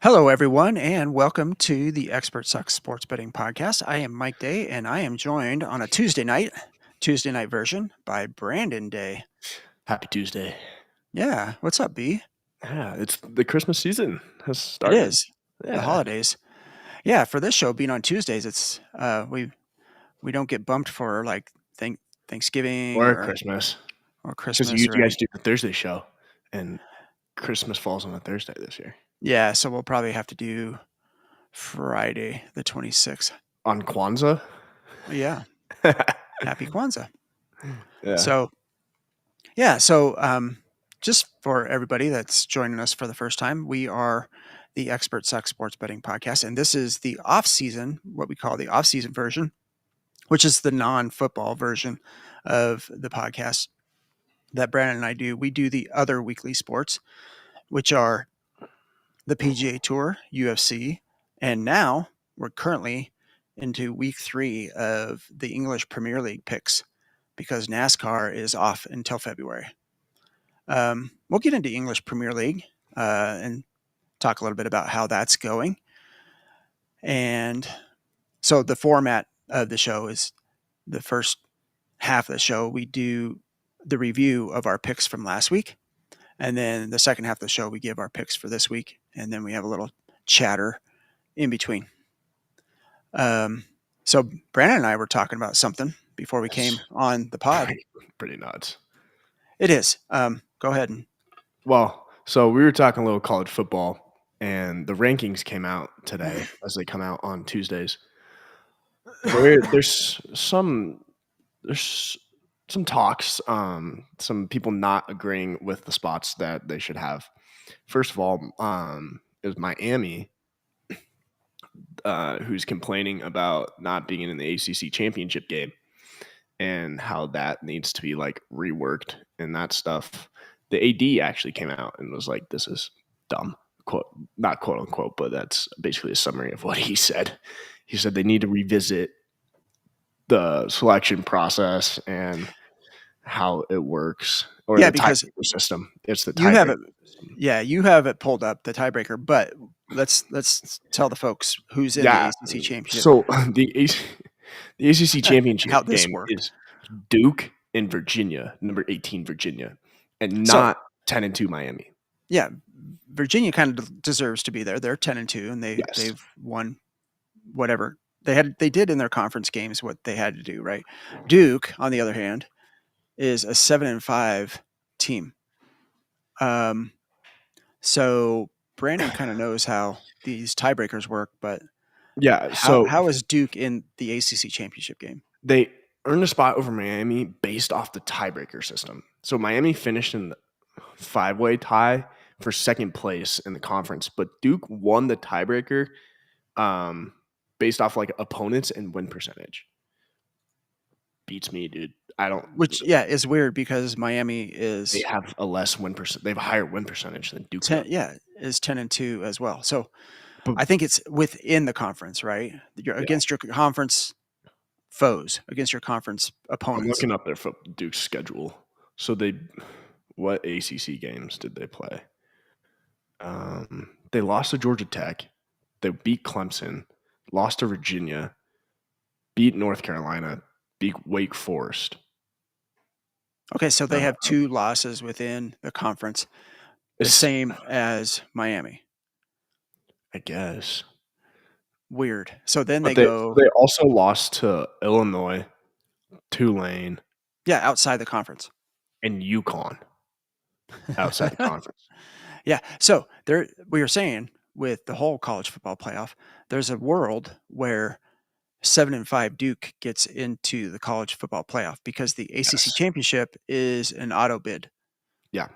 Hello, everyone, and welcome to the Expert Sucks Sports Betting Podcast. I am Mike Day, and I am joined on a Tuesday night version, by Brandon Day. Happy Tuesday. Yeah, what's up, B? Yeah, it's the Christmas season has It started. is the Yeah. holidays. Yeah, for this show being on Tuesdays, it's we don't get bumped for like Thanksgiving Or or Christmas. Because Christmas you or guys any. do the Thursday show, and Christmas falls on a Thursday this year. Yeah, so we'll probably have to do Friday the 26th. On Kwanzaa? Yeah, happy Kwanzaa. Yeah. So just for everybody that's joining us for the first time, we are the Expert Suck Sports Betting Podcast, and this is the off-season, what we call the off-season version, which is the non-football version of the podcast that Brandon and I do. We do the other weekly sports, which are the PGA Tour, UFC, and now we're currently into week 3 of the English Premier League picks because NASCAR is off until February. We'll get into English Premier League and talk a little bit about how that's going. And so the format of the show is the first half of the show, we do the review of our picks from last week. And then the second half of the show, we give our picks for this week. And then we have a little chatter in between. So Brandon and I were talking about something before we came on the pod. Pretty nuts. It is. Go ahead. Well, so we were talking a little college football, and the rankings came out today as they come out on Tuesdays. There's some talks, some people not agreeing with the spots that they should have. First of all, it was Miami who's complaining about not being in the ACC championship game and how that needs to be like reworked and that stuff. The AD actually came out and was like, "This is dumb." Quote, not quote unquote, but that's basically a summary of what he said. He said they need to revisit the selection process and how it works, or Yeah, the because tiebreaker system. It's the you have tiebreaker it. system. Yeah, you have it pulled up, the tiebreaker. But let's tell the folks who's in the Yeah. ACC championship. So the ACC How championship this game worked. is Duke and Virginia, number 18 Virginia, and So not 10-2 Miami. yeah, Virginia kind of deserves to be there. They're 10-2, and Yes. they've won whatever they did in their conference games what they had to do, right? Duke, on the other hand, is a 7-5 team. So Brandon kind of knows how these tiebreakers work, but Yeah. So how is Duke in the ACC championship game? they earned a spot over Miami based off the tiebreaker system. So Miami finished in the 5-way tie for second place in the conference, but Duke won the tiebreaker based off like opponents and win percentage. Beats me, dude. I don't. Which is weird because Miami They is have a less win percent. They have a higher win percentage than Duke. 10-2 as well. So But I think it's within the conference, right? You're against your conference foes, against your conference I'm opponents. looking up their Duke's schedule. So what ACC games did they play? They lost to Georgia Tech. They beat Clemson, lost to Virginia, beat North Carolina, beat Wake Forest. Okay, so they have 2 losses within the conference, the same as Miami. I guess. Weird. So then But they also lost to Illinois, Tulane, outside the conference. and UConn outside the conference. Yeah. So we were saying with the whole college football playoff, there's a world where 7-5 Duke gets into the college football playoff because the ACC championship is an auto bid. Yeah.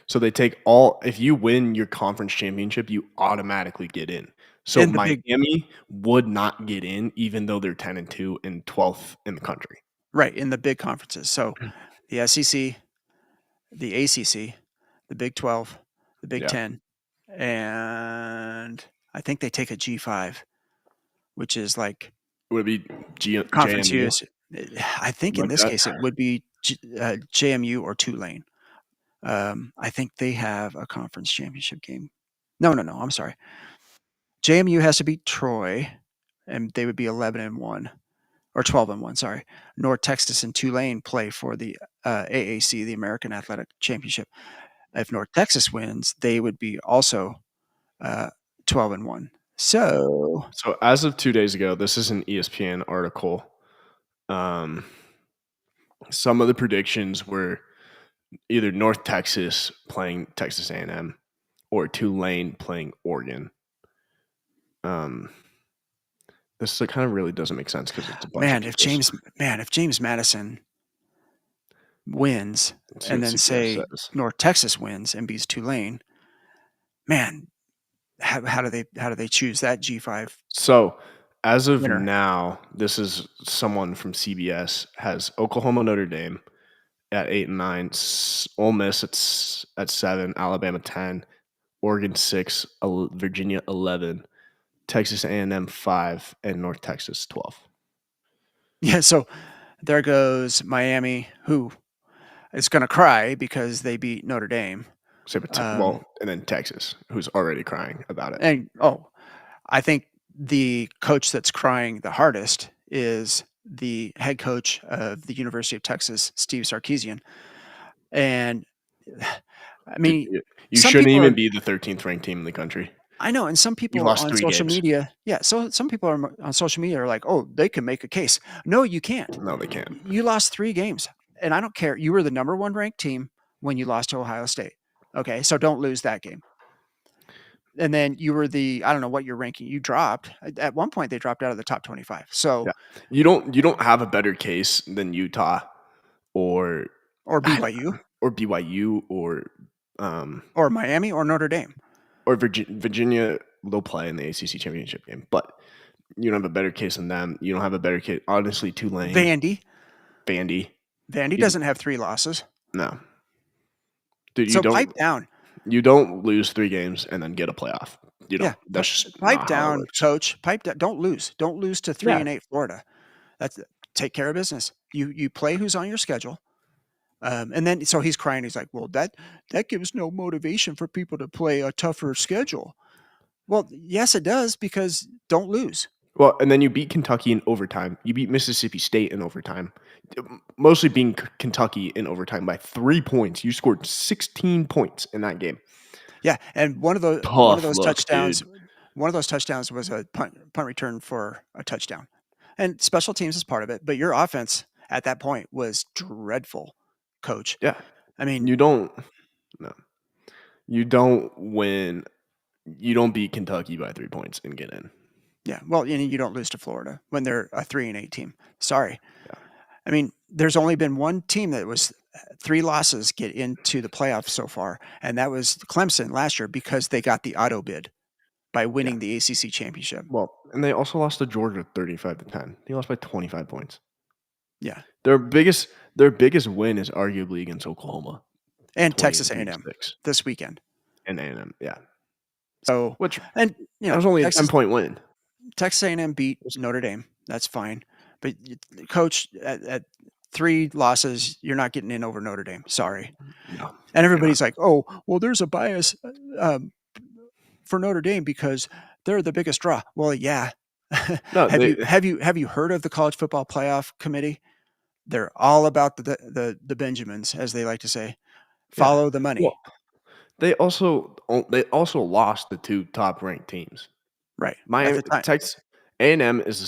So they take if you win your conference championship, you automatically get in. So Miami would not get in, even though they're 10-2 and 12th in the country. Right, in the big conferences. So the SEC, the ACC, the Big 12, the Big 10, and I think they take a G5, which is like would it be Conference JMU? US. I think in this case it would be JMU or Tulane. I think they have a conference championship game. No. I'm sorry. JMU has to beat Troy, and they would be 11-1 or 12-1. Sorry. North Texas and Tulane play for the AAC, the American Athletic Championship. If North Texas wins, they would be also 12-1. So as of 2 days ago, this is an ESPN article. Some of the predictions were either North Texas playing Texas A&M or Tulane playing Oregon. This kind of really doesn't make sense because it's a bunch of if people's. James Madison wins, Let's see and what then CBS say says. North Texas wins and beats Tulane, man, how do they choose that G5 So, as of winner? now, this is someone from CBS has Oklahoma Notre Dame at 8 and 9, Ole Miss at 7, Alabama 10, Oregon 6, Virginia 11, Texas A&M 5, and North Texas 12. Yeah, so there goes Miami, who is going to cry because they beat Notre Dame. And then Texas, who's already crying about it. And I think the coach that's crying the hardest is the head coach of the University of Texas, Steve Sarkisian. And I Dude, mean, you some shouldn't people are. even be the 13th ranked team in the country. I know, and some You've people lost on 3 social games. media, so some people are on social media are like, "Oh, they can make a case." No, you can't. No, they can't. You lost 3 games, and I don't care. You were the number 1 ranked team when you lost to Ohio State. Okay, so don't lose that game. And then you were I don't know what your ranking you dropped. At one point, they dropped out of the top 25. So Yeah. You don't have a better case than Utah or or BYU BYU or Miami or Notre Dame. or Virginia. They'll play in the ACC championship game, but you don't have a better case than them. You don't have a better case. Honestly, Tulane, Vandy Vandy, doesn't have 3 losses. no, dude, So pipe down. you don't lose 3 games and then get a playoff. You Yeah, don't. That's just pipe not how it down, works. coach. Pipe down. Don't lose. Don't lose to 3 Yeah. and 8 Florida. That's take care of business. You play who's on your schedule. And then so he's crying. He's like, "Well, that gives no motivation for people to play a tougher schedule." Well, yes, it does because don't lose. Well, and then you beat Kentucky in overtime. You beat Mississippi State in overtime. Mostly being Kentucky in overtime by 3 points. You scored 16 points in that game. Yeah, and one of Tough those look, touchdowns, dude. was a punt return for a touchdown, and special teams is part of it. But your offense at that point was dreadful, coach. Yeah. I mean, You don't no. You don't win. You don't beat Kentucky by 3 points and get in. yeah. Well, and you don't lose to Florida when they're a 3 and 8 team. Sorry. Yeah. I mean, there's only been one team that was 3 losses get into the playoffs so far, and that was Clemson last year because they got the auto bid by Yeah. winning the ACC championship. Well, and they also lost to Georgia 35-10. They lost by 25 points. Yeah, Their biggest win is arguably against Oklahoma, and Texas A&M 20-6, this weekend. and A&M. Yeah. So, Which and that was only a 10-point win. Texas A&M beat Notre Dame. That's fine, but coach at 3 losses, you're not getting in over Notre Dame. Sorry. No. And everybody's like, "Oh, well, there's a bias for Notre Dame because they're the biggest draw." Well, yeah. No, have you heard of the College Football Playoff Committee? They're all about the Benjamins, as they like to say. yeah. Follow the money. Well, they also lost the 2 top ranked teams. Right. At Miami, the time. Texas A&M is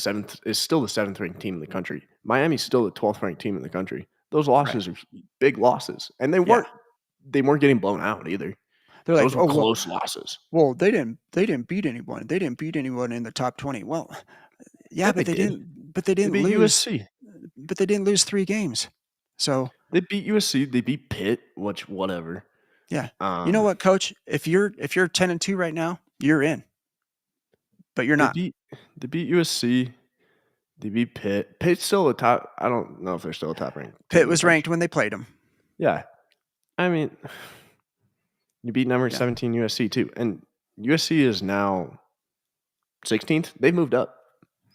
still the 7th ranked team in the country. Miami's still the 12th ranked team in the country. Those Right. losses are big losses, and they Yeah. weren't getting blown out either. They're like, Those were "Oh, well, close losses. they didn't beat anyone. They didn't beat anyone in the top 20." Well, yeah, Yeah, but they did. they They didn't beat lose. USC. But they didn't lose 3 games. So, They beat USC. They beat Pitt, which whatever. yeah. You know what, coach? If you're 10-2 right now, you're in. But you're They not. beat USC. They beat Pitt. Pitt's still a top. I don't know if they're still a top ranked team Pitt in the was country. ranked when they played them. Yeah, I mean, you beat number Yeah. 17 USC too, and USC is now 16th. They moved up.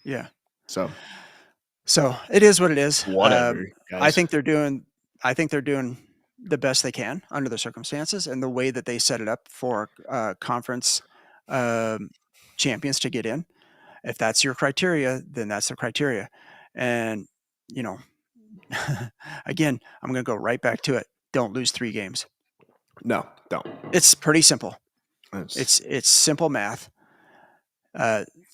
Yeah. So So, it is what it is. whatever, I guys. think they're doing the best they can under the circumstances and the way that they set it up for conference champions to get in. If that's your criteria, then that's the criteria. And, you know, again, I'm going to go right back to it. Don't lose 3 games. No, don't. It's pretty simple. It's simple math.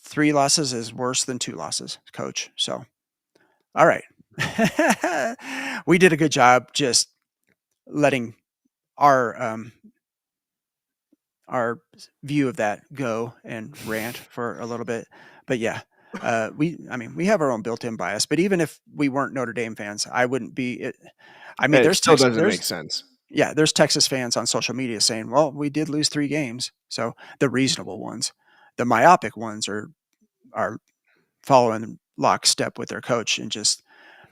3 losses is worse than 2 losses, coach. So, all right. We did a good job just letting our view of that go and rant for a little bit. But yeah, we have our own built-in bias. But even if we weren't Notre Dame fans, I wouldn't be. It still doesn't make sense. There's Texas fans on social media saying, "Well, we did lose 3 games." So the reasonable ones, the myopic ones are following lockstep with their coach and just,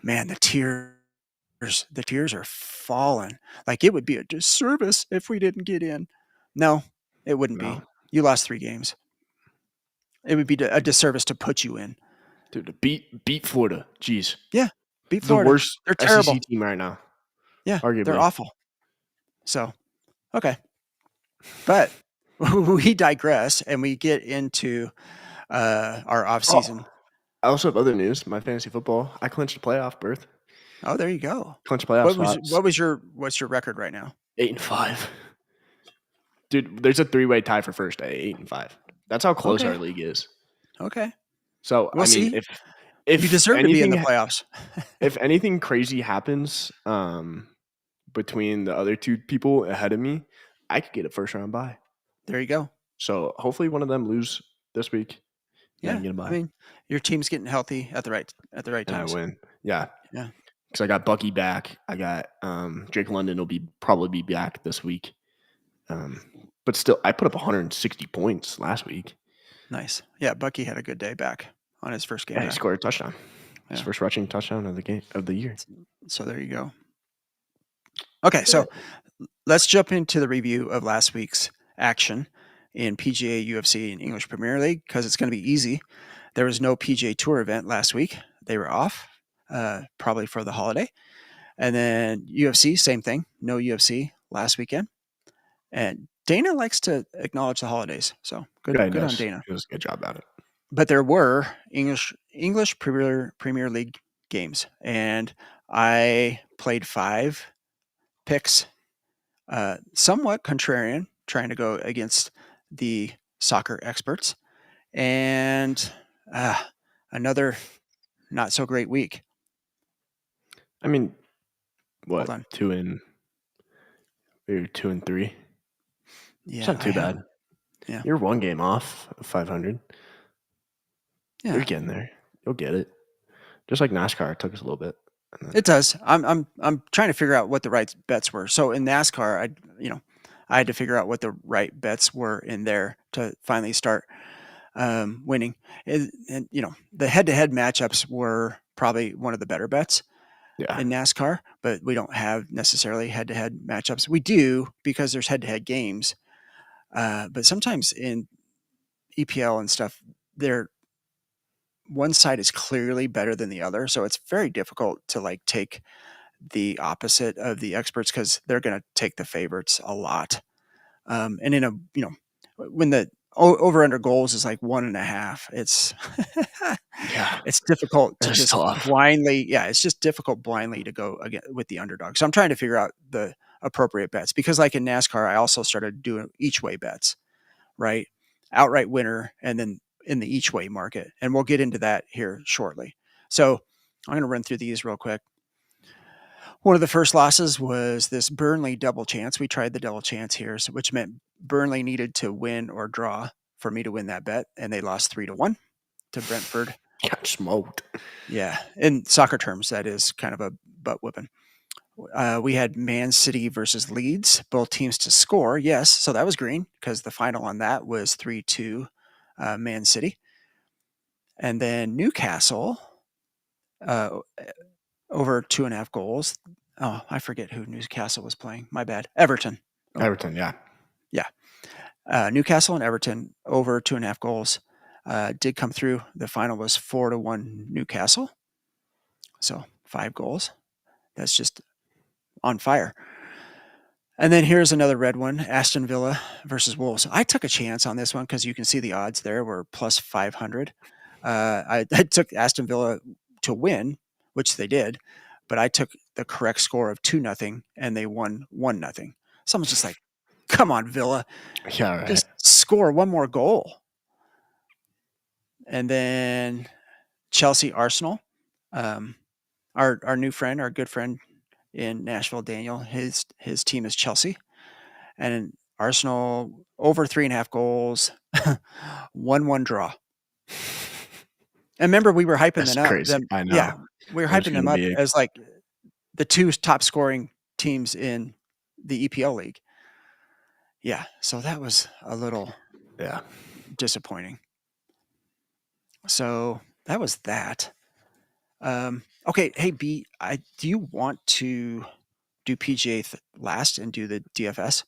man, the tears are falling. Like, it would be a disservice if we didn't get in. No, it wouldn't be. No, You lost 3 games. It would be a disservice to put you in. dude, to beat Florida. Jeez, Yeah, beat the Florida. worst They're SEC terrible. team right now, Yeah, they're arguably. awful. So, okay. But we digress and we get into our off-season. Oh, I also have other news. My fantasy football, I clinched a playoff berth. Oh, there you go. Clinched playoff spots. What's your record right now? 8-5. Dude, there's a 3-way tie for first at 8-5. That's how close Okay. our league is. Okay. So We'll I mean, see. if You deserve to be in the anything playoffs. if anything crazy happens between the other 2 people ahead of me, I could get a first round bye. There you go. So hopefully one of them lose this week. And I Yeah, can get a bye. I mean, your team's getting healthy at the right and times. I win. Yeah. Yeah. Because I got Bucky back. I got Drake London will probably be back this week. But still, I put up 160 points last week. Nice. Yeah, Bucky had a good day back on his first game Yeah, he back. scored a touchdown. His Yeah. first rushing touchdown of the year. So there you go. Okay, so let's jump into the review of last week's action in PGA, UFC, and English Premier League because it's going to be easy. There was no PGA Tour event last week. They were off, probably for the holiday. And then UFC, same thing. No UFC last weekend. And Dana likes to acknowledge the holidays. So good on Dana. He does a good job at it. But there were English Premier League games, and I played 5 picks, somewhat contrarian, trying to go against the soccer experts, and another not so great week. I mean, what? Hold on. 2 and 3. Yeah, It's not too bad. Yeah. You're 1 game off of 500. Yeah, You're getting there. You'll get it. Just like NASCAR, it took us a little bit. it does. I'm trying to figure out what the right bets were. So in NASCAR, I had to figure out what the right bets were in there to finally start winning. And the head-to-head matchups were probably one of the better bets in NASCAR, but we don't have necessarily head-to-head matchups. We do because there's head-to-head games, but sometimes in EPL and stuff, one side is clearly better than the other, so it's very difficult to take the opposite of the experts because they're going to take the favorites a lot. And in when the over under goals is like 1.5, it's it's difficult to just blindly. Yeah, it's just difficult blindly to go again with the underdog. So I'm trying to figure out the appropriate bets because, like in NASCAR, I also started doing each way bets, right? Outright winner, and then in the each way market, and we'll get into that here shortly. So I'm going to run through these real quick. One of the first losses was this Burnley double chance. We tried the double chance here, which meant Burnley needed to win or draw for me to win that bet, and they lost 3-1 to Brentford. Got smoked. Yeah, in soccer terms, that is kind of a butt whipping. We had Man City versus Leeds, both teams to score. Yes, so that was green because the final on that was 3-2 Man City. And then Newcastle over 2.5 goals. Oh, I forget who Newcastle was playing. My bad. Everton. Everton, yeah. Yeah. Newcastle and Everton over 2.5 goals did come through. The final was 4-1 Newcastle. So 5 goals. That's just on fire. And then here's another red one, Aston Villa versus Wolves. I took a chance on this one because you can see the odds there were plus 500. I took Aston Villa to win, which they did, but I took the correct score of 2-0, and they won 1-0. Someone's just like, come on, Villa, Yeah, right. just score one more goal. And then Chelsea Arsenal. Our new friend, our good friend in Nashville, Daniel, his team is Chelsea. And Arsenal over 3.5 goals, 1-1 draw. And remember, we were hyping That's them up. crazy. I Yeah, know. we were It was hyping going them to up be, as like the two top scoring teams in the EPL league. Yeah, so that was a little yeah. disappointing. So that was that. Okay, hey B, do you want to do PGA last and do the DFS?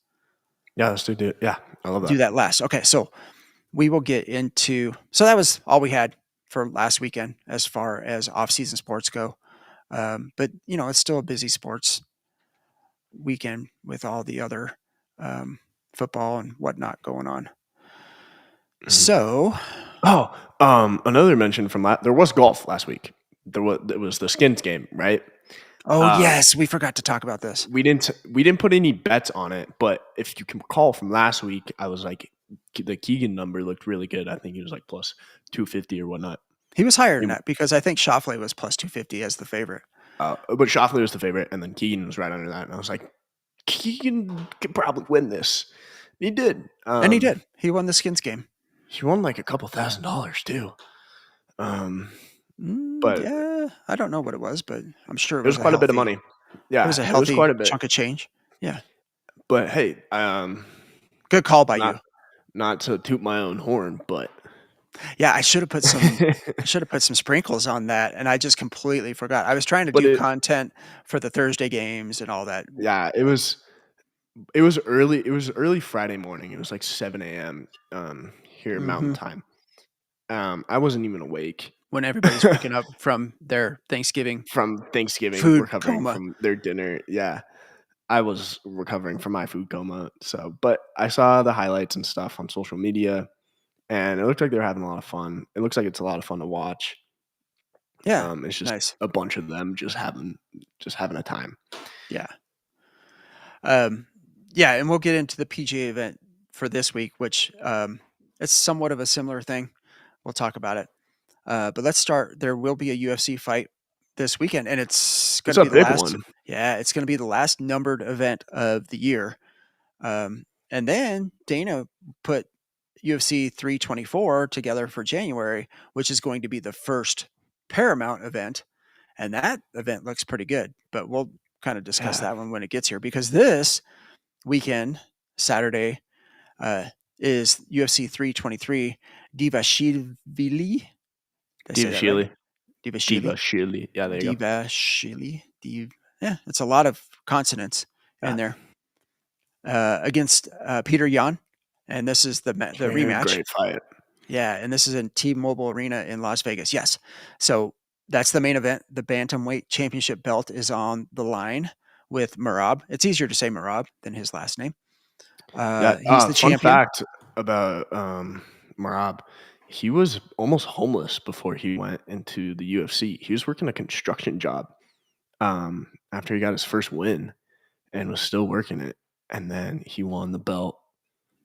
Yeah, let's do it. Yeah, I love Do that. that last. Okay, so we will get into. So that was all we had for last weekend as far as off-season sports go. But it's still a busy sports weekend with all the other um, football and whatnot going on. Mhm. So, Oh, another mention from there was golf last week. It was the Skins game, right? oh Um, yes, we forgot to talk about this. we didn't put any bets on it, but if you can recall from last week, I was like, the Keegan number looked really good. I think he was like plus 250 or whatnot. He was higher than He- that because I think Shoffley was plus 250 as the favorite, but Shoffley was the favorite, and then Keegan was right under that, and I was like, Keegan could probably win this. He did. and he did. He won the Skins game. He won like a couple $1,000s too. But Yeah, I don't know what it was, but I'm sure it was quite a bit of money. It was Yeah, a it was quite healthy a bit. chunk of change. Yeah, But hey, good call by not you. not to toot my own horn, but Yeah, I should have put some. I should have put some sprinkles on that, and I just completely forgot. I was trying to but do it content for the Thursday games and all that. yeah, it was early. It was early Friday morning. It was like 7 a.m. Here Mountain Hmm. Time. I wasn't even awake When everybody's waking up from their Thanksgiving from Thanksgiving, food recovering coma. from their dinner. Yeah, I was recovering from my food coma. So, but I saw the highlights and stuff on social media, and it looked like they're having a lot of fun. It looks like it's a lot of fun to watch. Yeah, It's just nice. a bunch of them just having a time. Yeah. Um, yeah, and we'll get into the PGA event for this week, which it's somewhat of a similar thing. We'll talk about it. But let's start. There will be a UFC fight this weekend, and it's going It's to a be the big last. one. Yeah, it's going to be the last numbered event of the year. And then Dana put UFC 324 together for January, which is going to be the first Paramount event. And that event looks pretty good, but we'll kind of discuss Yeah, that one when it gets here because this weekend, Saturday, uh, is UFC 323 Divashvili. Did I say Diva that right? Shealy. Diva Divashvili? Shealy. Yeah, there you go. Divashvili. Yeah, it's a lot of consonants in Yeah, there. Against Peter Yan, and this is the a rematch. great fight. Yeah, and this is in T-Mobile Arena in Las Vegas. Yes, so that's the main event. The bantamweight championship belt is on the line with Merab. It's easier to say Merab than his last name. Yeah. He's the Fun champion. fact about Marab, he was almost homeless before he went into the UFC. He was working a construction job after he got his first win and was still working it. And then he won the belt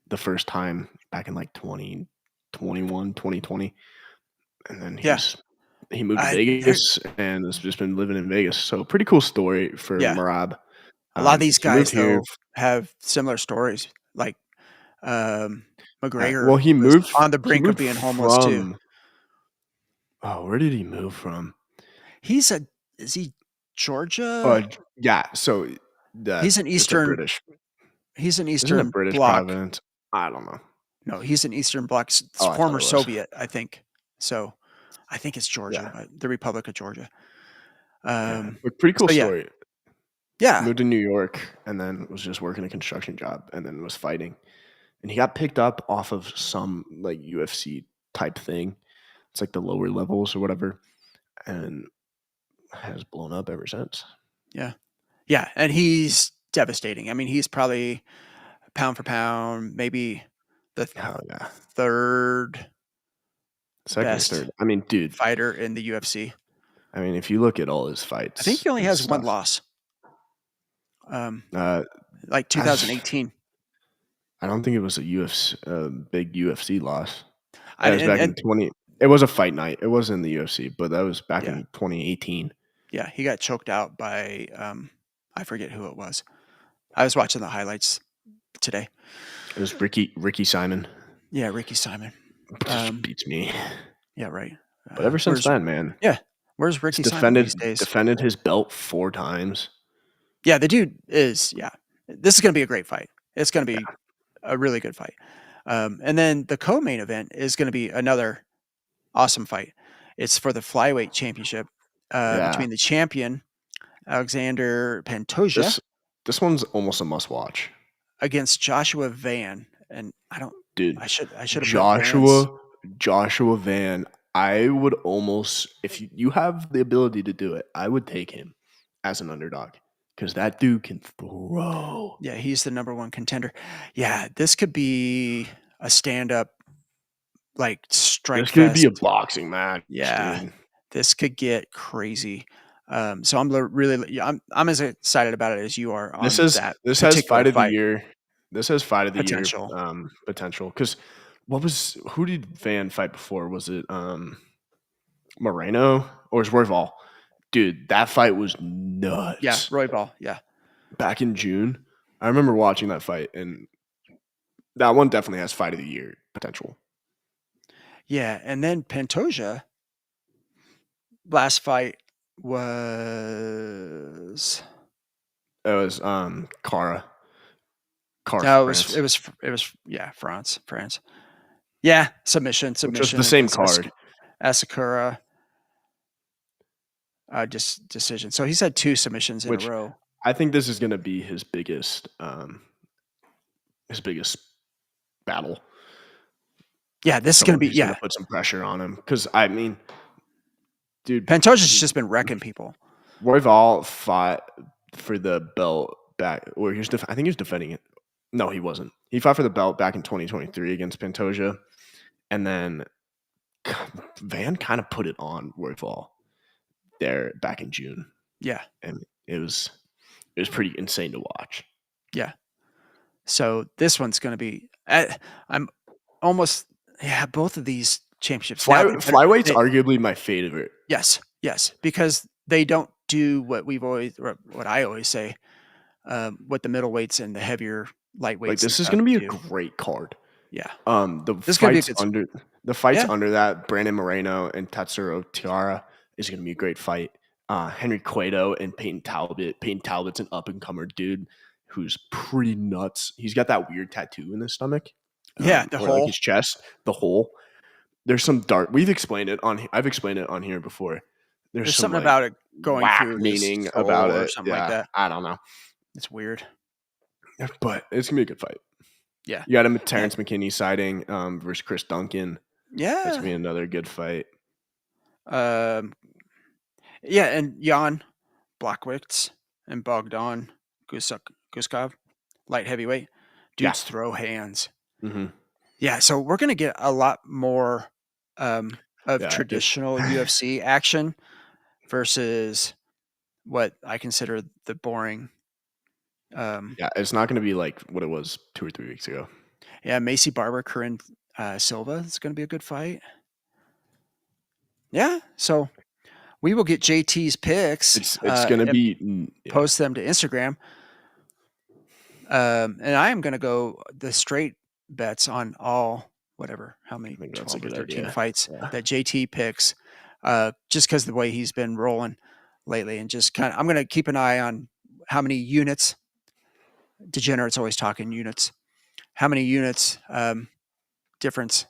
the first time back in like 2021, 2020. And then Yeah, he moved to there. Vegas and has just been living in Vegas. So pretty cool story for Yeah, Marab. a lot of these He moved guys here. though have similar stories. Like Well, McGregor he was moved. on the He brink of moved being homeless too. from. Oh, where did he move from? He's a is he Uh, Georgia? yeah. So that He's an it's a Eastern. British. He's an Isn't it Eastern British Bloc. province? I don't know. No, he's an Eastern Bloc, Oh, I thought former it was. Soviet, I think. So I think it's Georgia, Yeah. the Republic of Georgia. Yeah. Um, But pretty cool so yeah, story. yeah, Moved to New York and then was just working a construction job and then was fighting. And he got picked up off of some like UFC type thing. It's like the lower levels or whatever, and has blown up ever since. yeah, yeah. And he's devastating. I mean, he's probably pound for pound, maybe the Oh yeah, third second or best third. I mean, dude. fighter in the UFC. I mean, if you look at all his I think fights he only and has one stuff, loss. uh, Like I, 2018. I don't think it was a UFC, big UFC loss. I That was back in and 20. It was a fight night. It wasn't in the UFC, but that was back yeah, in 2018. yeah, he got choked out by I forget who it was. I was watching the highlights today. It was Ricky Simon. Yeah, Ricky Simon. Just beats me. Yeah, right. But ever since Where's then, man, yeah, where's he's Ricky Simon defended these days? defended his belt 4 times. Yeah, the dude is yeah. This is going to be a great fight. It's going to be a really good fight. And then the co-main event is going to be another awesome fight. It's for the flyweight championship Yeah, between the champion Alexander Pantoja this this one's almost a must watch, against Joshua Van. And I don't. dude. I should have put Van's. Joshua Joshua Van. I would almost, if you have the ability to do it, I would take him as an underdog because that dude can throw. Yeah, he's the number one contender. Yeah, this could be a stand-up like strike This could be fest. a boxing match, Yeah, dude. this could get crazy. So really, yeah, I'm as excited about it as you are This on is that this has particular fight of the fight year. This has fight of the year potential. potential. Because who did Van fight before? Was it Moreno or was Royval? Dude, that fight was Yeah, nuts. Roy Ball. Yeah, Back in June, I remember watching that fight, and that one definitely has fight of the year potential. yeah, and then Pantoja last fight was It was Cara no, France, it was yeah France. Yeah, which was submission the same against card. Asakura. Just decision. So he's had 2 submissions in a Which row. I think this is going to be his biggest battle. Yeah, this is going to Someone be who's going yeah. to put some pressure on him. Because, I mean, dude, Pantoja's just been wrecking people. Royval fought for the belt back, or I think he was defending it. No, he wasn't. He fought for the belt back in 2023 against Pantoja. And then Van kind of put it on Royval there back in June. Yeah. And it was pretty insane to watch. Yeah. So this one's going to be I'm almost yeah, both of these championships. Now Flyweight's arguably my favorite. yes, because they don't do what what I always say, what the middleweights and the heavier lightweights and This is stuff going to be a do. great card. Yeah. The This is gonna be a fights good under the fights yeah. under that, Brandon Moreno and Tatsuro Tiara is going to be a great fight. Henry Cueto and Peyton Talbot. Peyton Talbot's an up and comer dude who's pretty nuts. He's got that weird tattoo in his stomach. Yeah, the or hole. like his chest, the hole. There's some dark. I've explained it on here before. There's Some something like about it going whack through his meaning soul about or it. something like Yeah, that. I don't know, It's weird. but it's gonna be a good fight. Yeah. You got him with Terrence McKinney siding versus Chris Duncan. That's gonna be Yeah. another good fight. Um yeah, and Jan Blachowicz and Bogdan Guskov, light heavyweight. Yeah. Dudes throw hands. Mm-hmm. Yeah, so we're gonna get a lot more of traditional UFC action versus what I consider the boring. Yeah, it's not going to be like what it was 2 or 3 weeks ago. Yeah, Macy Barber, Corinne Silva is going to be a good fight. Yeah, so we will get JT's picks. It's going to be post them to Instagram. And I am going to go the straight bets on all how many 12 or 13 idea. fights that JT picks, just because of the way he's been rolling lately, and just kind of I'm going to keep an eye on how many units. Degenerate's always talking units. How many units difference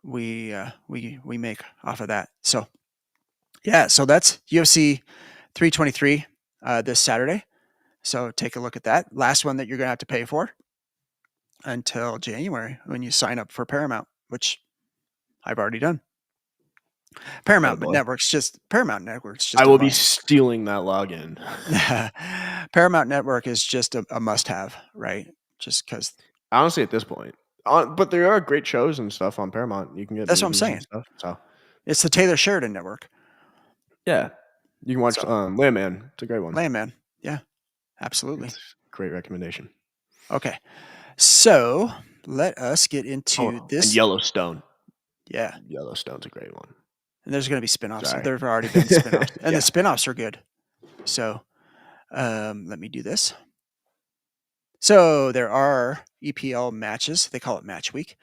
we make off of that? So yeah, so that's UFC 323 this Saturday. So take a look at that. Last one that you're going to have to pay for until January when you sign up for Paramount, which I've already done. Paramount boy. Network's just I a will be must. stealing that login. Paramount Network is just a must-have, right? Just because Honestly, at this point. But there are great shows and stuff on Paramount. You can get that's what I'm movies and saying. stuff. So It's the Taylor Sheridan Network. yeah, you can watch So Landman. It's a great one. Landman, yeah, absolutely. It's a great recommendation. Okay, so let us get Oh, into and this. Yellowstone. Yeah, Yellowstone's a great one. and there's going to be spinoffs. Sorry. There have already been spinoffs, and the Yeah. spinoffs are good. So let me do this. So there are EPL matches. They call it Match Week.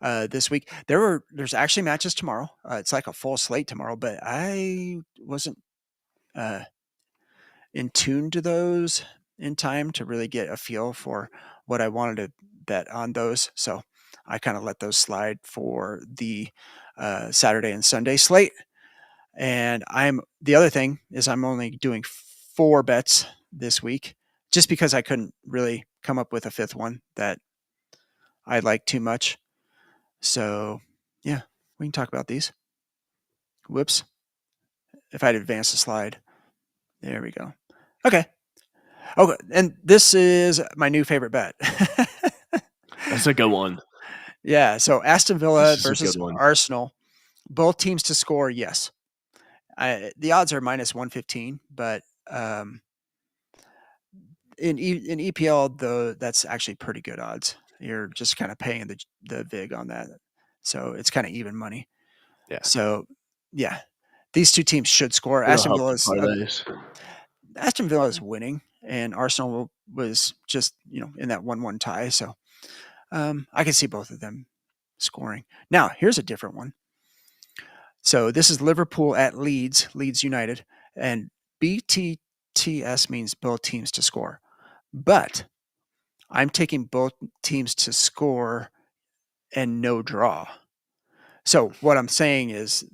This week there's actually matches tomorrow. It's like a full slate tomorrow, but I wasn't uh, in tune to those in time to really get a feel for what I wanted to bet on those. So I kind of let those slide for the Saturday and Sunday slate. And the other thing is I'm only doing 4 bets this week just because I couldn't really come up with a fifth one that I like too much. So, yeah, we can talk about these. Whoops. If I'd advance the slide. There we go. Okay. Oh, and this is my new favorite bet. That's a good one. Yeah, so Aston This Villa is a versus good one. Arsenal. Both teams to score, yes. The odds are minus 115, but in EPL though, that's actually pretty good odds. You're just kind of paying the vig on that, so it's kind of even money. Yeah. So yeah, these two teams should score. It'll help the parlays. Aston Villa is winning, and Arsenal was just in that 1-1 tie. So I can see both of them scoring. Now here's a different one. So this is Liverpool at Leeds United, and BTTS means both teams to score. But I'm taking both teams to score and no draw. So what I'm saying is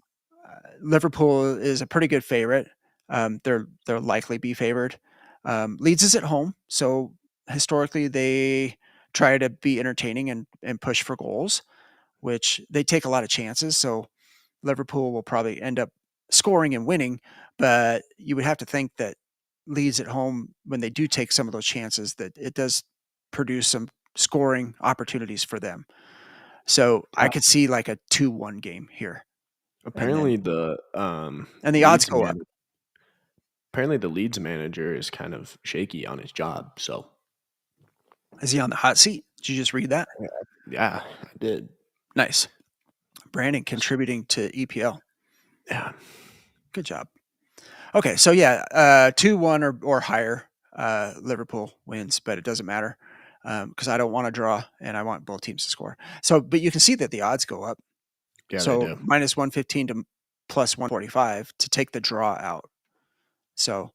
Liverpool is a pretty good favorite. They're likely be favored. Leeds is at home, so historically they try to be entertaining and push for goals, which they take a lot of chances. So Liverpool will probably end up scoring and winning, but you would have to think that Leeds at home, when they do take some of those chances, that it does produce some scoring opportunities for them. So I Uh, could see like a 2-1 game here. And apparently then the and the odds Leeds go up. man apparently the Leeds manager is kind of shaky on his job. So Is he on the hot seat? Did you just read that? yeah, I did. Nice. Brandon contributing to EPL. Yeah. Good job. Okay, so yeah, 2-1 or higher, Liverpool wins, but it doesn't matter because I don't want to draw and I want both teams to score. So, but you can see that the odds go up. Yeah, they So do. minus 115 to plus 145 to take the draw out. So,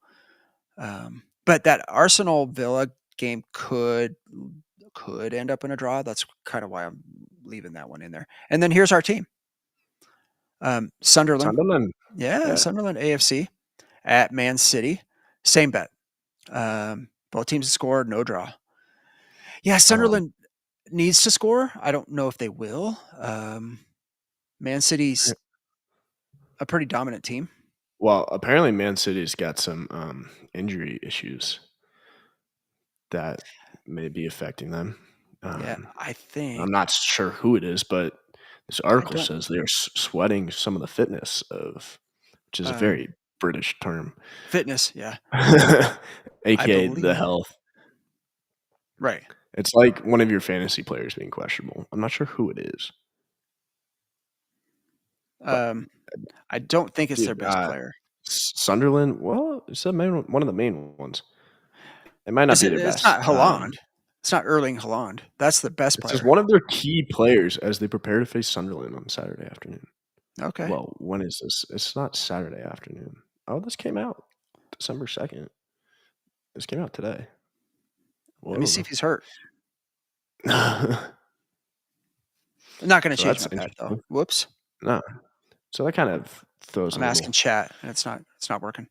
but that Arsenal Villa game could end up in a draw. That's kind of why I'm leaving that one in there. And then here's our team. Sunderland. Sunderland. Yeah, Yeah. Sunderland AFC at Man City. Same bet. Both teams scored, no draw. Yeah, Um, Sunderland needs to score. I don't know if they will. Man City's a pretty dominant team. well, apparently Man City's got some injury issues that may be affecting them. Yeah, Um, I think I'm not sure who it is, but this I article don't. says they're sweating some of the fitness of, which is a Um, very British term, Fitness, yeah, I aka the believe. health. Right. It's like one of your fantasy players being questionable. I'm not sure who it is, but Um, I don't think it's their dude, best player. Sunderland. Well, it's one of the main ones. It might not Is be it? their It's best. not Haaland. It's not Erling Haaland. That's the best It says player. one of their key players as they prepare to face Sunderland on Saturday afternoon. Okay. Well, when is this? It's not Saturday afternoon. Oh, this came out December 2nd. This came out today. Let me see Whoa. if he's hurt. So I'm not going to change my that's bet though. interesting. Whoops. No. So that kind of throws a I'm asking little. chat, and it's not working.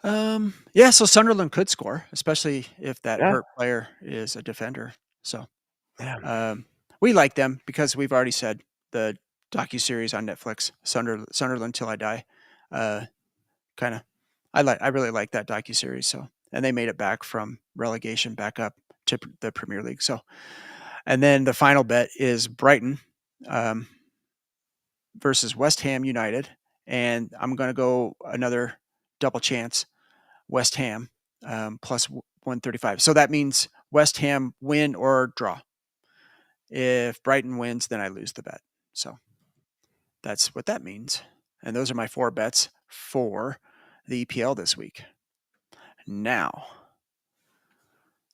Yeah, so Sunderland could score, especially if that Yeah. hurt player is a defender. So Yeah. um, we like them because we've already said the docuseries on Netflix, Sunderland Till I Die. Kind of, I really like that docuseries. So, and they made it back from relegation back up to the Premier League. So, and then the final bet is Brighton versus West Ham United, and I'm going to go another double chance, West Ham plus 135. So that means West Ham win or draw. If Brighton wins, then I lose the bet. So that's what that means. And those are my 4 bets for the EPL this week. Now,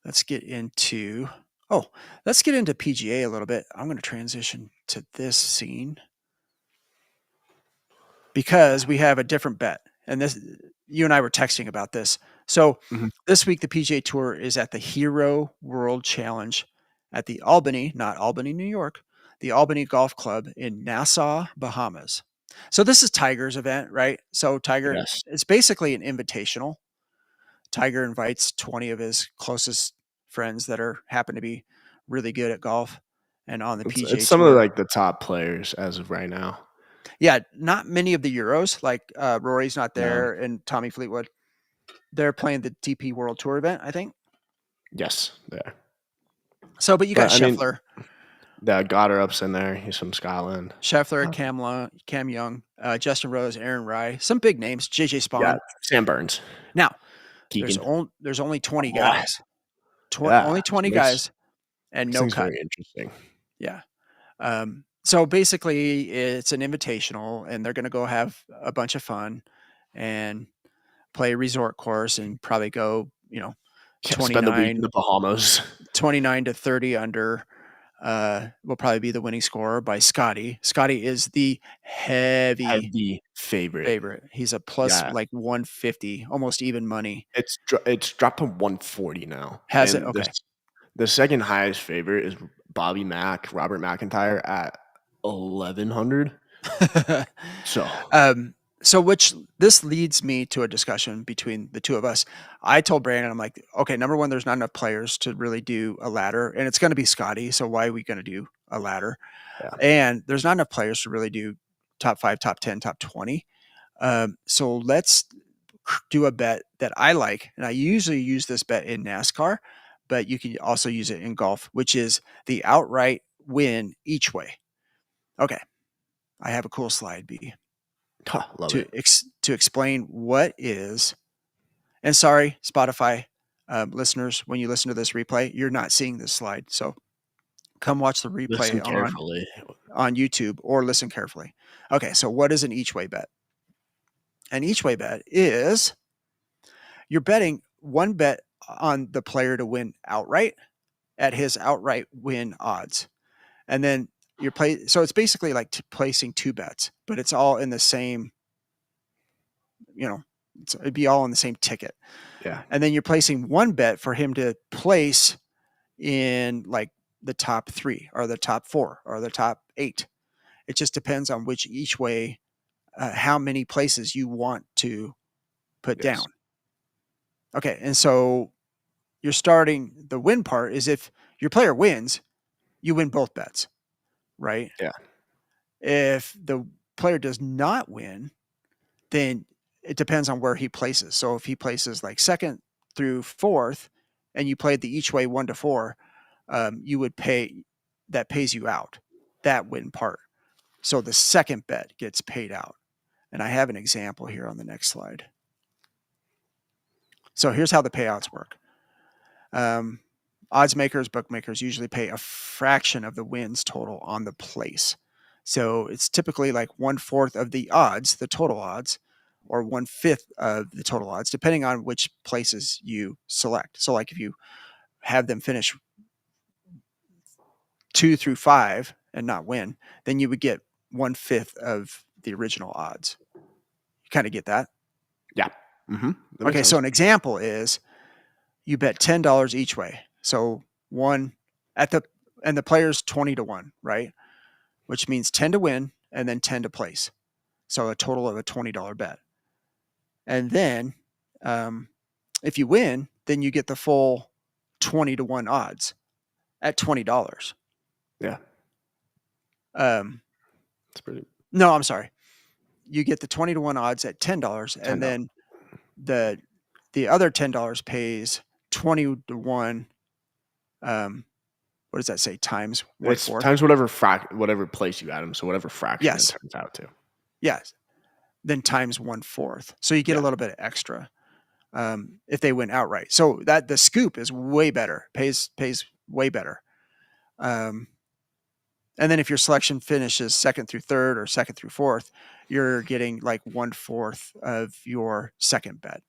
let's get into PGA a little bit. I'm going to transition to this scene because we have a different bet. And this, you and I were texting about this. So this week, the PGA Tour is at the Hero World Challenge at the Albany, not Albany, New York, the Albany Golf Club in Nassau, Bahamas. So this is Tiger's event, right? So Tiger, Yes. it's basically an invitational. Tiger invites 20 of his closest friends that happen to be really good at golf and on the PGA It's some of Tour. like the top players as of right now. Yeah, not many of the Euros, like Rory's not No. there and Tommy Fleetwood. They're playing the DP World Tour event, I think. Yes, there. So, but you got Scheffler. Goddard's in there. He's from Scotland. Scheffler, Cam Young, Justin Rose, Aaron Rye, some big names, JJ Spawn. Yeah, Sam Burns. Now, Keegan. there's only 20 guys. Only 20 guys and no cut. Very interesting. Yeah. So basically, it's an invitational, and they're going to go have a bunch of fun and play a resort course and probably go, Spend the week in the Bahamas. 29 to 30 under will probably be the winning score by Scotty. Scotty is the heavy favorite. He's a plus like 150, almost even money. It's dropped to 140 now. Has it? Okay. The second highest favorite is Robert McIntyre at 1,100. So which this leads me to a discussion between the two of us. I told Brandon, I'm like, okay, number one, there's not enough players to really do a ladder, and it's going to be Scotty. So why are we going to do a ladder? Yeah. And there's not enough players to really do top 5, top 10, top 20. So let's do a bet that I like, and I usually use this bet in NASCAR, but you can also use it in golf, which is the outright win each way. Okay, I have a cool slide, B. To explain what is, and sorry, Spotify listeners, when you listen to this replay, you're not seeing this slide. So come watch the replay on YouTube or listen carefully. Okay, so what is an each way bet? An each way bet is you're betting one bet on the player to win outright at his outright win odds. And then so it's basically like placing 2 bets, but it's all in the same, it'd be all on the same ticket. Yeah. And then you're placing 1 bet for him to place in like the top 3 or the top 4 or the top 8. It just depends on which each way, how many places you want to put down. Okay. And so you're starting, the win part is if your player wins, you win both bets, right? Yeah. If the player does not win, then it depends on where he places. So if he places like 2nd through 4th and you played the each way 1 to 4, you would pays you out, that win part. So the second bet gets paid out. And I have an example here on the next slide. So here's how the payouts work. Odds makers, bookmakers usually pay a fraction of the wins total on the place. So it's typically like 1/4 of the odds, the total odds, or 1/5 of the total odds, depending on which places you select. So like if you have them finish 2 through 5 and not win, then you would get 1/5 of the original odds. You kind of get that? Yeah. Okay, so an example is you bet $10 each way. So and the player's 20 to 1, right? Which means 10 to win and then 10 to place. So a total of a $20 bet. And then if you win, then you get the full 20 to 1 odds at $20. Yeah. It's pretty. No, I'm sorry. You get the 20 to 1 odds at $10, and $10. then the other $10 pays 20 to 1. What does that say? Times It's 1/4. times whatever place you add them, so whatever fraction it Yes. turns out to. Yes. Then times 1/4. So you get a Yeah. little bit extra if they win outright. So that the scoop is way better, pays way better. And then if your selection finishes second through third or second through fourth, you're getting like 1/4 of your second bet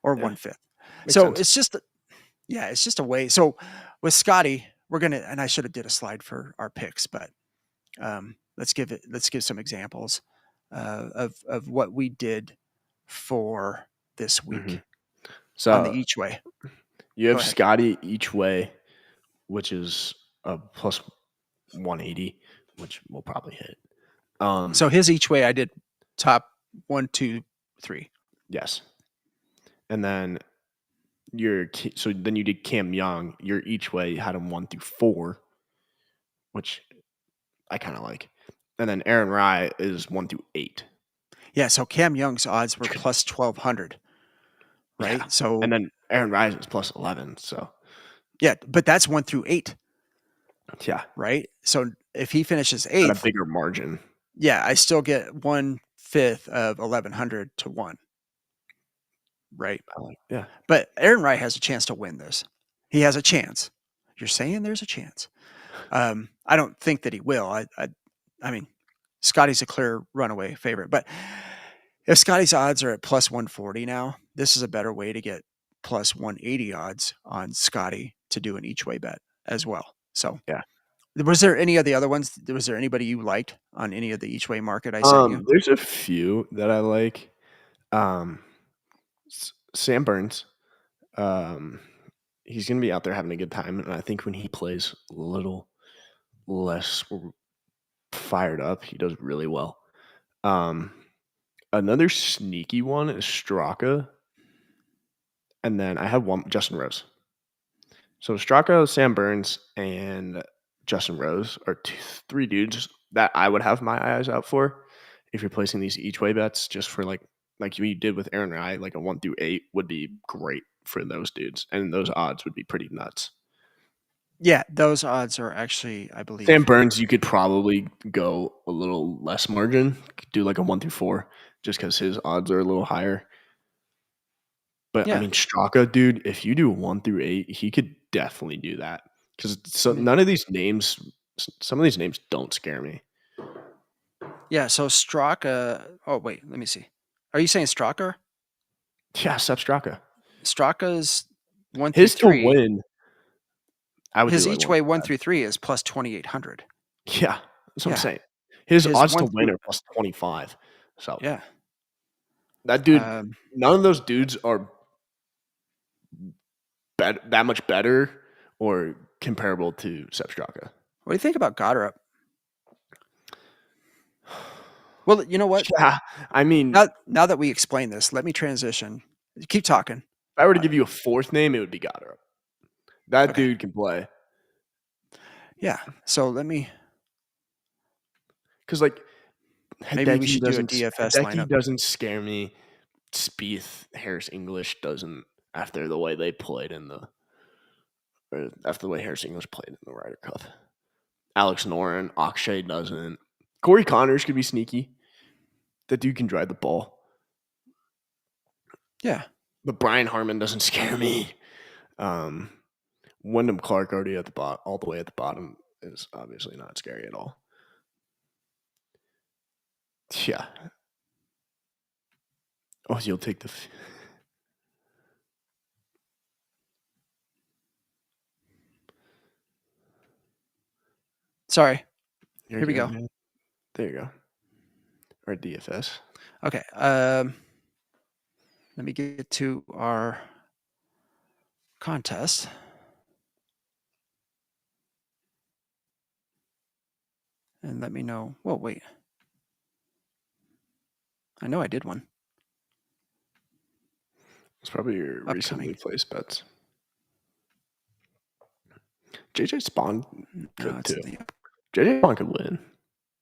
or Yeah. 1/5. Makes So sense. it's just, it's just a way. So with Scotty, we're gonna, and I should have did a slide for our picks, but let's give some examples of what we did for this Mhm. week on the So each way. you Go have ahead. Scotty each way, which is a plus 180, which we'll probably hit. So his each way, I did top 1, 2, 3. Yes. And then so then you did Cam Young. Your each way had him 1 through 4, which I kind of like. And then Aaron Rye is 1 through 8. Yeah. So Cam Young's odds were Which could, plus 1,200, yeah. right? And So then Aaron Rye is plus 11. So yeah, but that's 1 through 8, yeah, right? So if he finishes at a 8th, bigger margin. yeah, I still get 1/5 of 1,100 to 1, right? Yeah. But Aaron Wright has a chance to win this. He has a chance. You're saying there's a chance. I don't think that he will. I mean, Scotty's a clear runaway favorite, but if Scotty's odds are at plus 140 now, this is a better way to get plus 180 odds on Scotty to do an each way bet as well. So, Yeah. was there any of the other ones? Was there anybody you liked on any of the each way market I sent you? There's a few that I like. Um, Sam Burns. Um, he's gonna be out there having a good time, and I think when he plays a little less fired up, he does really well. Um, Another sneaky one is Straka, and then I have one Justin Rose. So Straka, Sam Burns, and Justin Rose are three dudes that I would have my eyes out for if you're placing these each way bets just for like you did with Aaron Rye, like a 1 through 8 would be great for those dudes, and those odds would be pretty nuts. Yeah, those odds are actually, I Sam believe. Burns, you could probably go a little less margin, do like a 1 through 4, just because his odds are a little higher. But I Yeah, mean, Straka, dude, if you do 1 through 8, he could definitely do that. Because I mean, none of these names, some of these names don't scare me. yeah. So Straka. Oh wait, let me see. Are you saying Straka? Yeah, Seth Straka. Straka's 1 through His to 3. win, I would do His like each 1 way through 1 5. through 3 is plus 2,800. Yeah, that's what I'm Yeah, saying. His his odds to 1 win through, are plus 25. So yeah. that dude, Um, none of those dudes are that much better or comparable to Seth Straka. what do you think about Goddard? Well, you know what? Yeah, I mean, Now that we explain this, let me transition. Keep talking. if I were to Uh, give you a fourth name, it would be Goddard. That okay. dude can play. Yeah. So let me. Because like Maybe we should do a DFS Hideki lineup. doesn't scare me. Spieth, Harris English doesn't after the way they played after the way Harris English played in the Ryder Cup. Alex Noren, Akshay doesn't. Corey Connors could be sneaky. That dude can drive the ball. Yeah. But Brian Harmon doesn't scare me. Wyndham Clark already at the bottom, all the way at the bottom, is obviously not scary at all. Yeah. Oh, you'll take the. Sorry. You're Here we good, go. man. There you go. Or DFS. Okay. Let me get to our contest. And let me know. Whoa, wait. I know I did one. It's probably your Upcoming. recently placed bets. JJ Spawn No, good it's too. in the JJ Spawn could win.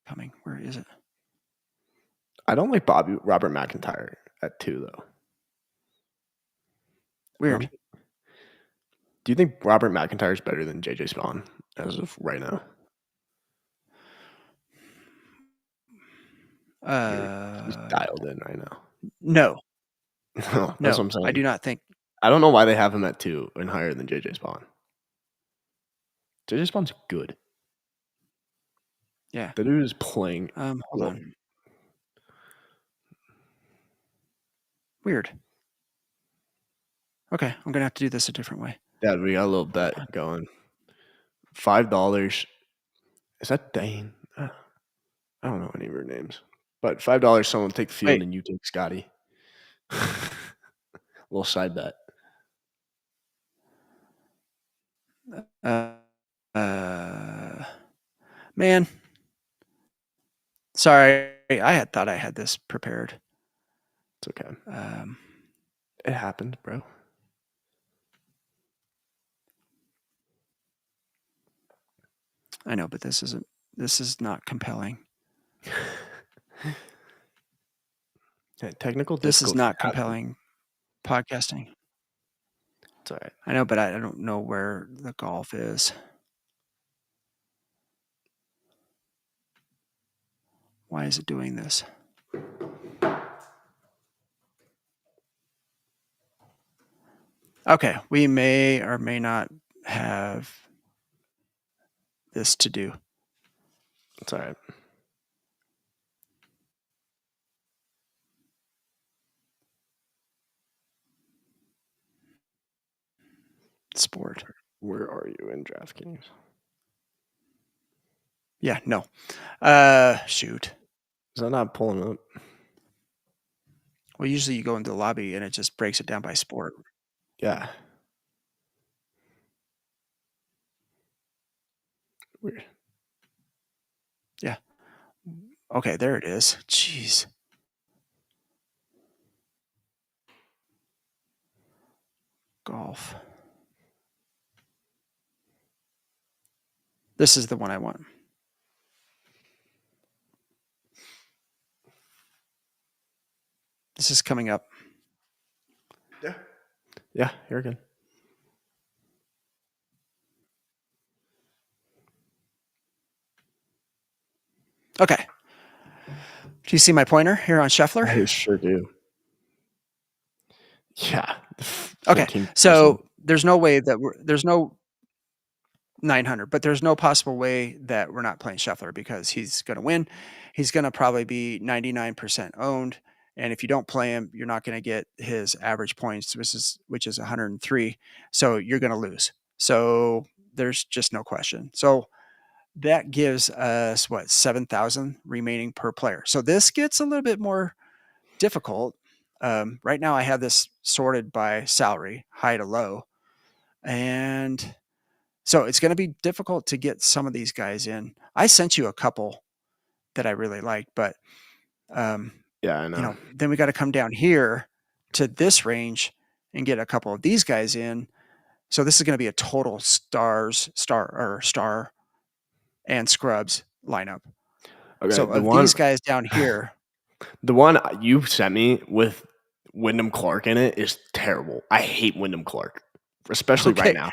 Coming. Where is it? I don't like Robert McIntyre at 2 though. Weird. Do you think Robert McIntyre is better than JJ Spawn as of right now? He's dialed in right now. No. No, that's what No, I'm saying. I do not think. I don't know why they have him at 2 and higher than JJ Spawn. JJ Spawn's good. Yeah. The dude is playing. Hold on. Weird. Okay, I'm gonna have to do this a different way. Yeah, we got a little bet going. $5. Is that Dane? I don't know any of her names. But $5, someone take the field Wait. and you take Scotty. Little side bet. Man. Sorry, I thought I had this prepared. It's okay. It happened, bro. I know, but this is not compelling. Technical This is difficulty not happen. compelling podcasting. It's all right. I know, but I don't know where the golf is. Why is it doing this? Okay, we may or may not have this to do. It's all right. Sport. Where are you in DraftKings? Yeah, no. Shoot. Is that not pulling up? Well, usually you go into the lobby and it just breaks it down by sport. Yeah. Weird. Yeah. Okay, there it is. Jeez. Golf. This is the one I want. This is coming up. Yeah. Yeah, you're good. Okay. Do you see my pointer here on Scheffler? I sure do. Yeah. Okay. So there's no way that there's no 900, but there's no possible way that we're not playing Scheffler because he's going to win. He's going to probably be 99% owned. And if you don't play him, you're not going to get his average points, which is 103. So you're going to lose. So there's just no question. So that gives us 7,000 remaining per player. So this gets a little bit more difficult. Right now I have this sorted by salary, high to low. And so it's going to be difficult to get some of these guys in. I sent you a couple that I really liked, but yeah, I know. Then we got to come down here to this range and get a couple of these guys in. So this is going to be a total star and scrubs lineup. Okay, so these guys down here, the one you sent me with Wyndham Clark in it is terrible. I hate Wyndham Clark, especially right now.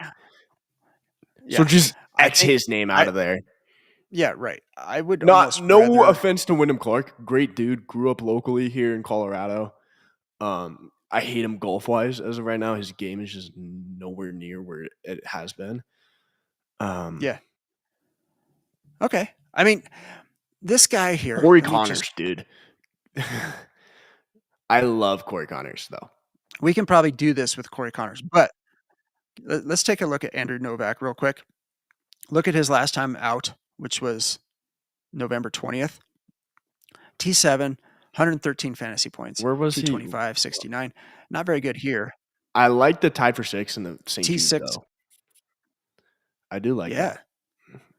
Yeah. So just X his name out of there. Yeah, right. I would no offense to Wyndham Clark, great dude, grew up locally here in Colorado. I hate him golf wise as of right now. His game is just nowhere near where it has been. Yeah. Okay. I mean, this guy here, Corey Connors, dude. I love Corey Connors though. We can probably do this with Corey Connors, but let's take a look at Andrew Novak real quick. Look at his last time out, which was November 20th. T7, 113 fantasy points. Where was 225, 69. Not very good here. I like the tied for 6 in the St. T6. Jude, though. I do like that.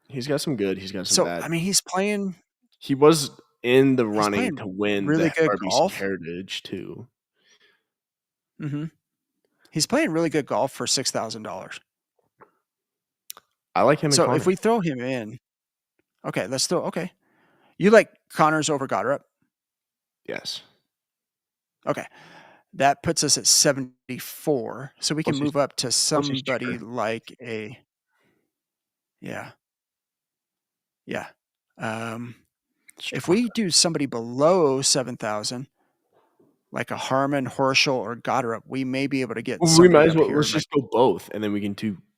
He's got some good. He's got some bad. I mean, he's playing. He was in the running to win really the good RBC golf. Heritage, too. Mm-hmm. He's playing really good golf for $6,000. I like him. So if we throw him in, Okay, let's throw. Okay, you like Connors over Goddard? Yes. Okay, that puts us at 74. So we can Plus he's move up to plus he's somebody cheaper. like a yeah, yeah. Um, if Stronger. we do somebody below 7,000, like a Harmon, Horschel, or Goddard, we may be able to get We might somebody as up well here. let's Like, just go both, and then we can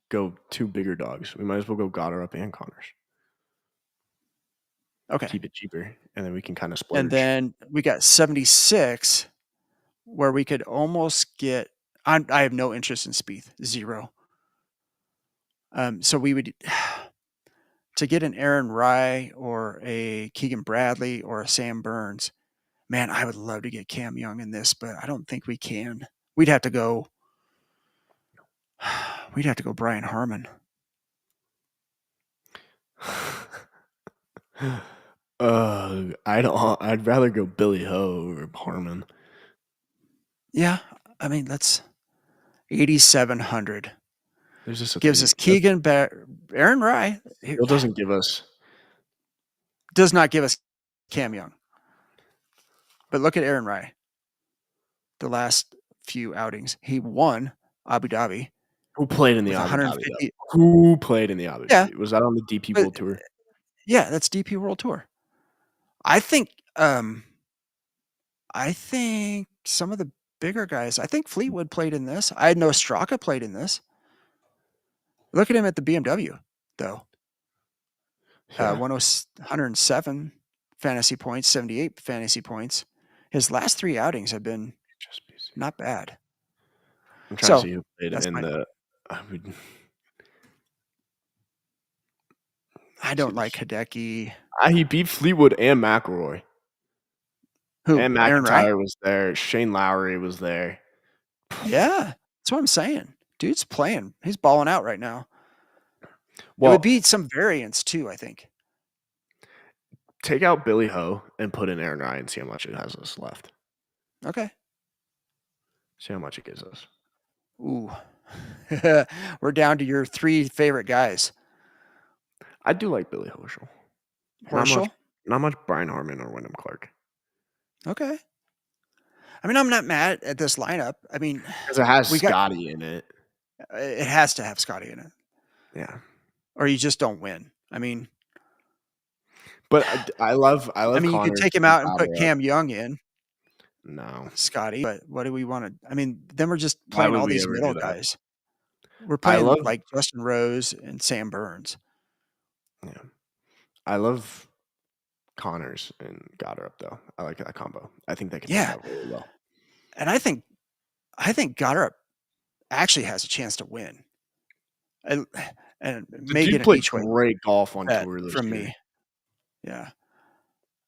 go two bigger dogs. We might as well go Goddard up and Connors. okay, Keep it cheaper, and then we can kind of and splurge. then we got 76, where we could almost get. I have no interest in Spieth, 0. So we would to get an Aaron Rye or a Keegan Bradley or a Sam Burns. Man, I would love to get Cam Young in this, but I don't think we can. We'd have to go. We'd have to go Brian Harmon. I don't. I'd rather go Billy Ho or Harmon. Yeah, I mean that's 8,700. There's just a Gives thing us that Keegan, Aaron Rye. still doesn't give us. Does not give us Cam Young. But look at Aaron Rye. The last few outings, he won Abu Dhabi Who played in the with Abu Dhabi though? 150. Who played in the Abu Yeah, Dhabi? Was that on the DP but World Tour? yeah, that's DP World Tour. I think some of the bigger guys. I think Fleetwood played in this. I know Straka played in this. Look at him at the BMW though. Yeah. 107 fantasy points, 78 fantasy points. His last 3 outings have been not bad. I'm trying to So see who played that's in my. the. I would I see don't like Hideki. He beat Fleetwood and McIlroy. Who? And Aaron Rye? McIntyre was there. Shane Lowry was there. Yeah, that's what I'm saying. Dude's playing. He's balling out right now. It would Well, be some variance too, I think. take out Billy Ho and put in Aaron Ryan and see how much it has us left. Okay. See how much it gives us. Ooh. We're down to your 3 favorite guys. I do like Billy Horschel. Horschel? Not much Brian Harmon or Wyndham Clark. Okay. I mean, I'm not mad at this lineup. I mean, Because it has we got Scotty in it. it has to have Scotty in it, Yeah. or you just don't win. I mean, But I love you could Connors take him and out and put Goddard. Cam Young in, No. Scotty, but what do we want to? I mean, then we're just Why playing would all we these ever do middle that? guys. We're I playing love like Justin Rose and Sam Burns. yeah. I love Connors and Goddard though. I like that combo. I think they can work Yeah, out really well. and I think Goddard actually has a chance to win, and, and The may get dude an played each way great golf on bet tour this from year. me. Yeah.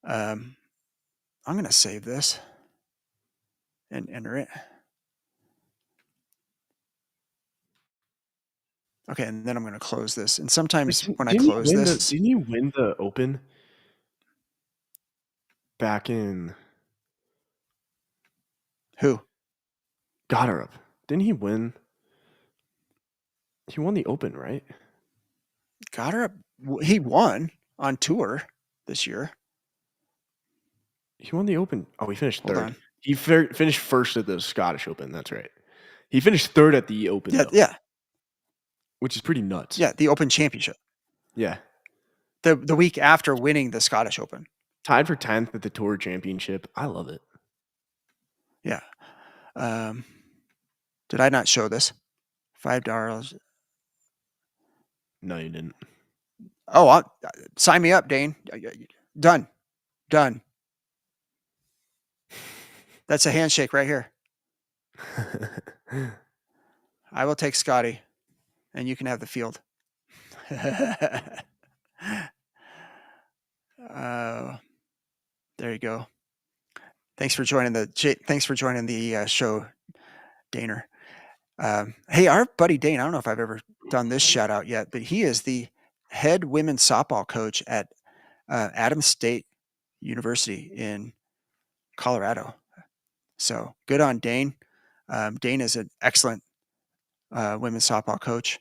Um, I'm gonna save this and enter it. Okay, and then I'm gonna close this. And Wait, sometimes when I close this, didn't he win the Open back in who? Goddard? Didn't he win? He won the Open, right? Goddard, he won on tour this year. He won the Open. Oh, he finished Hold third. on. He finished first at the Scottish Open. That's right. He finished third at the Open, Yeah, though, yeah, which is pretty nuts. yeah. The Open Championship. Yeah. The week after winning the Scottish Open. Tied for 10th at the Tour Championship. I love it. Yeah. Did I not show this? $5. No, you didn't. Oh, sign me up, Dane. Done. That's a handshake right here. I will take Scotty, and you can have the field. There you go. Thanks for joining the show, Daner. Hey, our buddy Dane. I don't know if I've ever done this shout out yet, but he is the head women's softball coach at Adams State University in Colorado. So good on Dane. Dane is an excellent women's softball coach.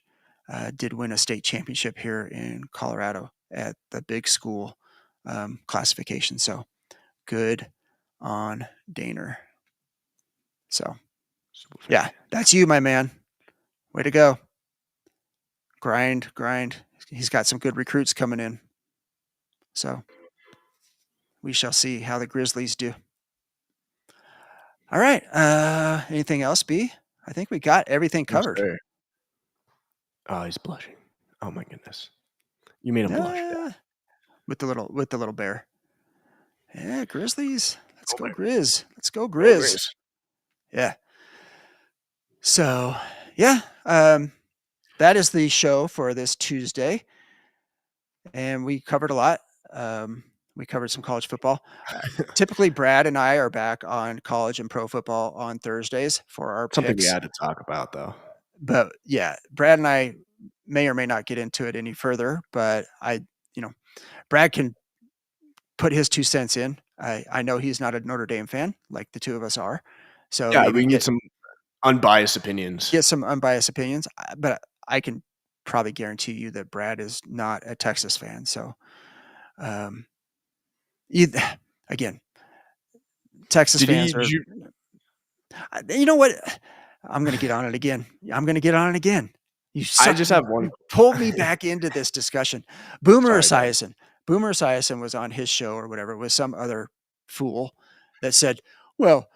Did win a state championship here in Colorado at the big school classification. So good on Daner. So, yeah, that's you, my man. Way to go. Grind. He's got some good recruits coming in. So we shall see how the Grizzlies do. All right. Anything else, B? I think we got everything covered. Sir. Oh, he's blushing. Oh my goodness. You made him blush. Yeah. With the little bear. Yeah, Grizzlies. Let's go Bear. Grizz. Let's go Go Grizz. Grizz. Yeah. So, yeah, that is the show for this Tuesday. And we covered a lot. We covered some college football. Typically, Brad and I are back on college and pro football on Thursdays for our Something we picks. had to talk about, though. But yeah, Brad and I may or may not get into it any further. But Brad can put his 2 cents in. I know he's not a Notre Dame fan like the two of us are. So Yeah, maybe we can get some unbiased opinions. get some unbiased opinions. But I can probably guarantee you that Brad is not a Texas fan. So, again, Texas fans are. You know what? I'm going to get on it again. I just have one. You pulled me back into this discussion. Boomer Esiason was on his show or whatever with some other fool that said, well,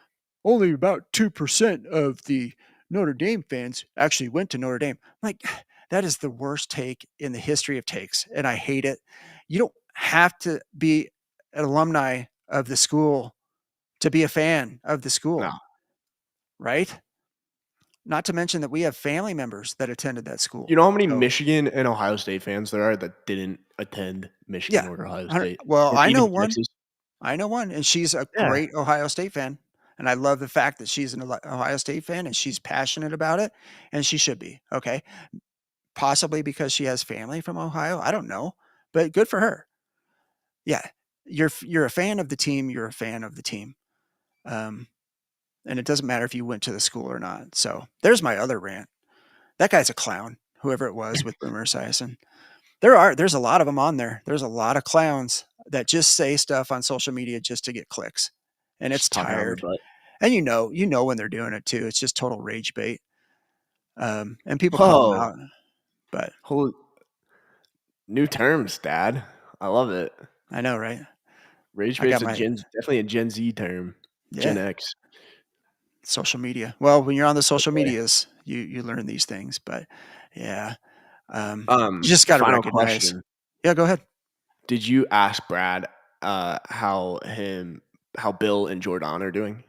only about 2% of the Notre Dame fans actually went to Notre Dame. I'm like, that is the worst take in the history of takes, and I hate it. You don't have to be an alumni of the school to be a fan of the school. No. Right? Not to mention that we have family members that attended that school. You know how many Michigan and Ohio State fans there are that didn't attend Michigan or Ohio State? Well, or I know even one. Texas? I know one, and she's a great Ohio State fan. And I love the fact that she's an Ohio State fan and she's passionate about it, and she should be. Okay. Possibly because she has family from Ohio. I don't know, but good for her. Yeah. You're a fan of the team. You're a fan of the team. And it doesn't matter if you went to the school or not. So there's my other rant. That guy's a clown, whoever it was with Boomer Esiason. There's a lot of them on there. There's a lot of clowns that just say stuff on social media just to get clicks. And it's tired. And you know when they're doing it too. It's just total rage bait. And people call them out. But new terms, Dad. I love it. I know, right? Rage bait is definitely a Gen Z term. Yeah. Gen X. Social media. Well, when you're on the social medias, you learn these things. But yeah. You just got to recognize. Question. Yeah, go ahead. Did you ask Brad how Bill and Jordan are doing?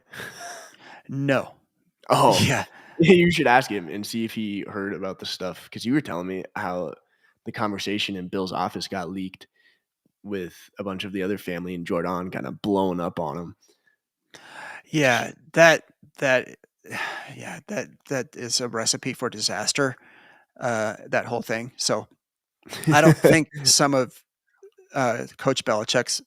No. Oh, yeah. You should ask him and see if he heard about the stuff, because you were telling me how the conversation in Bill's office got leaked with a bunch of the other family and Jordan kind of blowing up on him. Yeah, that is a recipe for disaster. That whole thing. So I don't think some of Coach Belichick's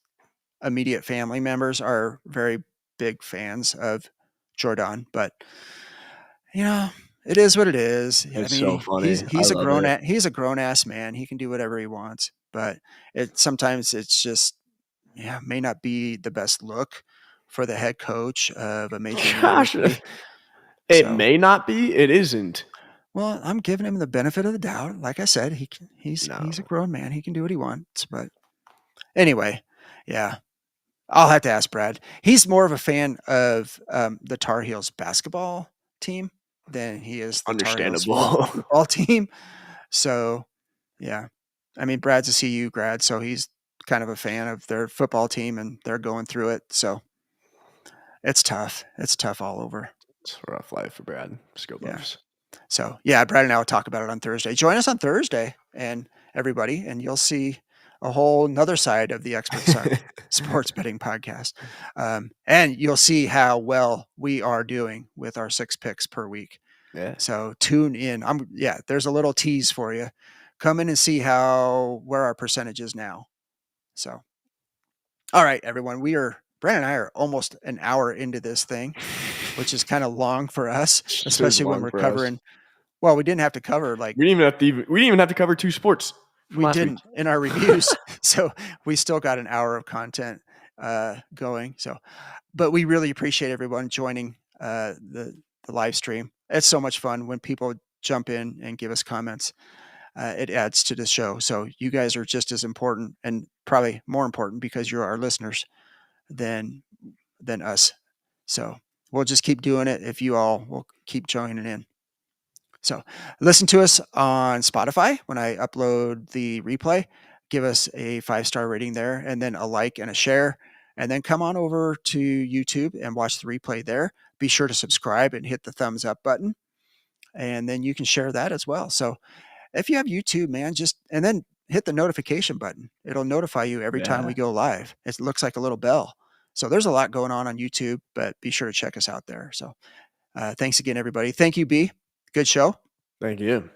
immediate family members are very big fans of Jordan, but it is what it is. It's so funny. He's a grown ass man. He can do whatever he wants, but sometimes it's just may not be the best look for the head coach of a major university. It may not be. It isn't. Well, I'm giving him the benefit of the doubt. Like I said, he's a grown man. He can do what he wants. But anyway, yeah, I'll have to ask Brad. He's more of a fan of the Tar Heels basketball team than he is the Tar Heels football team. So, yeah, I mean, Brad's a CU grad, so he's kind of a fan of their football team, and they're going through it. So it's tough. It's tough all over. It's a rough life for Brad. Just go Buffs. So, yeah, Brad and I will talk about it on Thursday. Join us on Thursday, and everybody, and you'll see a whole nother side of the Expert Sports Betting Podcast. And you'll see how well we are doing with our 6 picks per week. Yeah. So tune in. There's a little tease for you. Come in and see where our percentage is now. So, all right, everyone, Brandon and I are almost an hour into this thing, which is kind of long for us, especially when we're covering. Well, we didn't have to cover we didn't even have to cover 2 sports. we last week. didn't in our reviews. So we still got an hour of content going. So, but we really appreciate everyone joining the live stream. It's so much fun when people jump in and give us comments. It adds to the show. So you guys are just as important, and probably more important because you're our listeners than us. So we'll just keep doing it if you all will keep joining in. So listen to us on Spotify when I upload the replay. Give us a 5-star rating there, and then a like and a share. And then come on over to YouTube and watch the replay there. Be sure to subscribe and hit the thumbs up button. And then you can share that as well. So if you have YouTube, man, and then hit the notification button. It'll notify you every time we go live. It looks like a little bell. So there's a lot going on YouTube, but be sure to check us out there. So thanks again, everybody. Thank you, B. Good show. Thank you.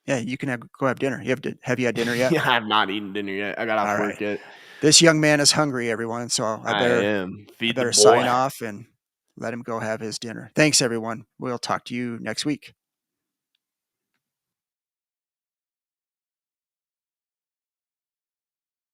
Yeah, you can go have dinner. Have you had dinner yet? Yeah, I have not eaten dinner yet. I got off work yet. This young man is hungry, everyone. So I am. Feed the boy. sign off and let him go have his dinner. Thanks, everyone. We'll talk to you next week.